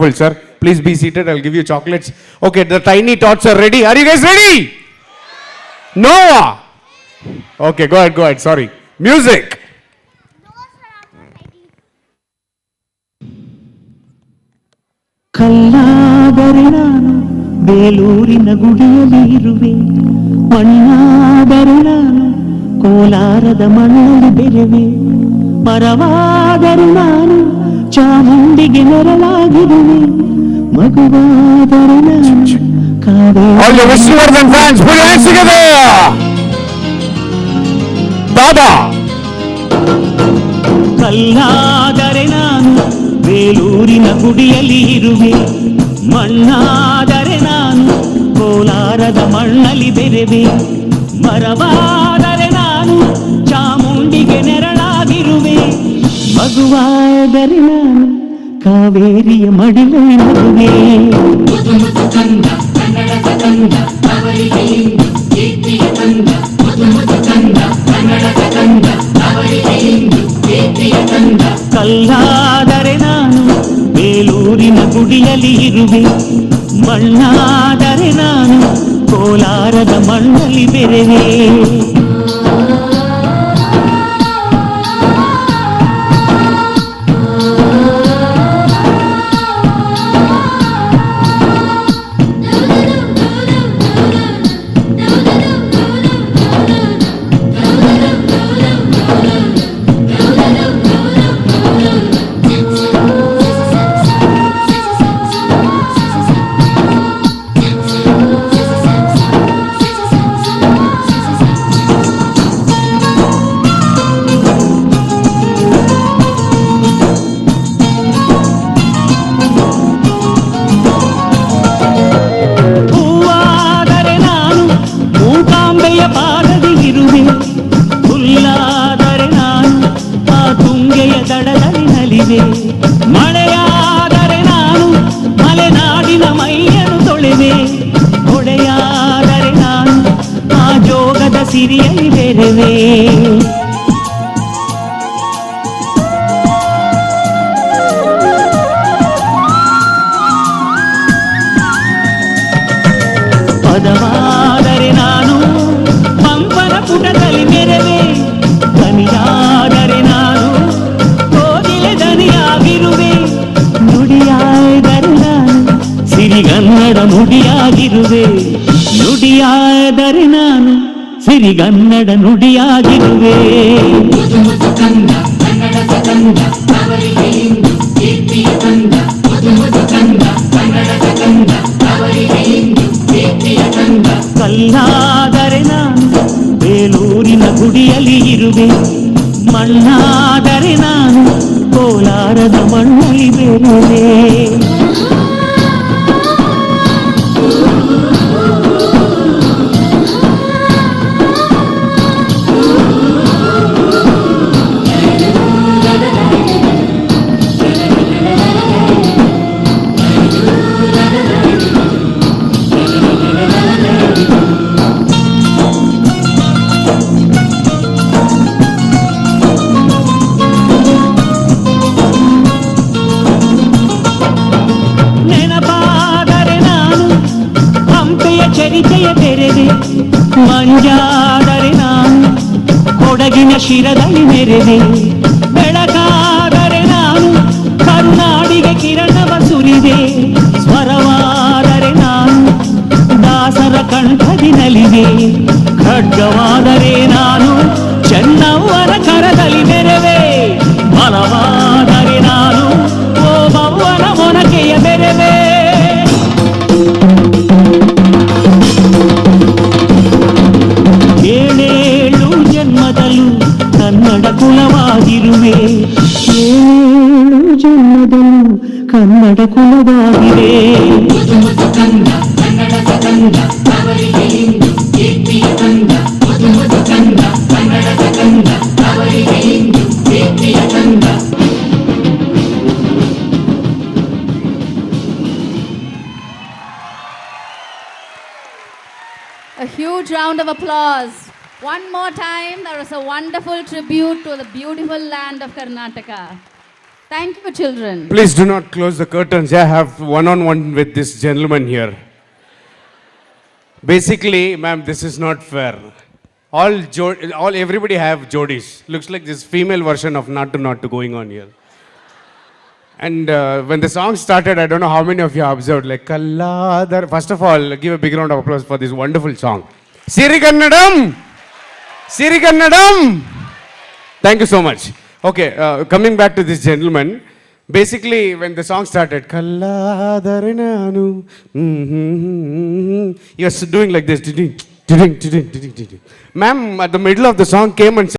Well, sir, please be seated. I'll give you chocolates. Okay, the tiny tots are ready. Are you guys ready? No. Okay, go ahead. Sorry. Music. ಕಲ್ಲಾದರೆ ನಾನು ಬೇಲೂರಿನ ಗುಡಿಯಲ್ಲಿ ಇರುವೆ, ಮಣ್ಣಾದರೆ ನಾನು ಕೋಲಾರದ ಮಣ್ಣಲ್ಲಿ ಬೆರೆವೆ, ಮರವಾದರೆ ನಾನು ಚಾಮುಂಡಿಗೆ ನೆರಳಾಗಿರುವೆ, ಮಗುವಾದರೆ ನಾನು All the Vishnuvardhan fans, put your hands together. Dada. ಕಲ್ಲಾದರೆ ನಾನು ಬೇಲೂರಿನ ಗುಡಿಯಲ್ಲಿ ಇರುವೆ, ಮಣ್ಣಾದರೆ ನಾನು ಕೋಲಾರದ ಮಣ್ಣಲ್ಲಿ ಬೆರೆವೆ, ಮರವಾದರೆ ನಾನು ಚಾಮುಂಡಿಗೆ ನೆರಳಾಗಿರುವೆ, ಮಗುವಾದರೆ ನಾನು ಕಾವೇರಿಯ ಮಡಿಲಲ್ಲಿ ನಗುವೆ. ಕಲ್ಲಾದರೆ ನಾನು ಬೇಲೂರಿನ ಗುಡಿಯಲ್ಲಿ ಇರುವೆ, ಮಣ್ಣಾದರೆ ನಾನು ಕೋಲಾರದ ಮಣ್ಣಲ್ಲಿ ಬೆರೆವೆ. ಪಾದದಿ ಇರುವೆ, ಹುಲ್ಲಾದರೆ ನಾನು ಆ ತುಂಗೆಯ ದಡದಲ್ಲಿ ನಲಿವೆ, ಮಳೆಯಾದರೆ ನಾನು ಮಲೆನಾಡಿನ ಮೈಯನ್ನು ತೊಳೆವೆ, ಹೊಡೆಯಾದರೆ ನಾನು ಆ ಜೋಗದ ಸಿರಿಯಲ್ಲಿ ಬೆರೆವೆ. ಪದವಾದರೆ ನಾನು ಪಂಪನ ಪುಟದಲ್ಲಿ ಮೆರೆವೆ, ದನಿಯಾದರೆ ನಾನು ಕೋಗಿಲೆ ದನಿಯಾಗಿರುವೆ, ನುಡಿಯಾದರೆ ನಾನು ಸಿರಿಗನ್ನಡ ನುಡಿಯಾಗಿರುವೆ, ನುಡಿಯಾದರೆ ನಾನು ಸಿರಿಗನ್ನಡ ನುಡಿಯಾಗಿರುವೆ. ಕಲ್ಲಾದರೆ ನಾನು ಬೇಲೂರಿನ ಗುಡಿಯಲ್ಲಿ ಇರುವೆ, ಮಣ್ಣಾದರೆ ನಾನು ಕೋಲಾರದ ಮಣ್ಣಲ್ಲಿ ಬೆರೆವೆ. ಚರಿತೆಯ ತೆರೆದೆ, ಮಂಜಾದರೆ ನಾನು ಕೊಡಗಿನ ಶಿರದಲ್ಲಿ ಮೆರೆದೆ, ಬೆಳಕಾದರೆ ನಾನು ಕರುನಾಡಿಗೆ ಕಿರಣವ ಸುರಿದೆ, ಸ್ವರವಾದರೆ ನಾನು ದಾಸರ ಕಂಠದಿ ನಲಿದೆ, ಖಡ್ಗವಾದರೆ ನಾನು ಚೆನ್ನವ್ವನ ಕರದಲ್ಲಿ ಮೆರೆವೆ, ಬಲವಾದರೆ ನಾನು ಓಬವ್ವನ ಮೊನಕೆಯ ಬೆರೆವೆ. ಏಳೇಳು ಜನ್ಮದಲ್ಲೂ ಕನ್ನಡ ಕುಲವಾಗಿರುವೆ, ಏಳು ಜನ್ಮದಲ್ಲೂ ಕನ್ನಡ ಕುಲವಾಗಿದೆ. A huge round of applause. One more time, that was a wonderful tribute to the beautiful land of Karnataka. Thank you, children. Please do not close the curtains. I have one-on-one with this gentleman here. Basically, ma'am, this is not fair. All everybody have jodis. Looks like this female version of Not to going on here. And when the song started, I don't know how many of you observed, like, Kalladar. First of all, give a big round of applause for this wonderful song. Sirikannadam! Sirikannadam! Thank you so much. Okay, coming back to this gentleman. Basically, when the song started, Kalladarinanu, he was doing like this. Ma'am, at the middle of the song came and said,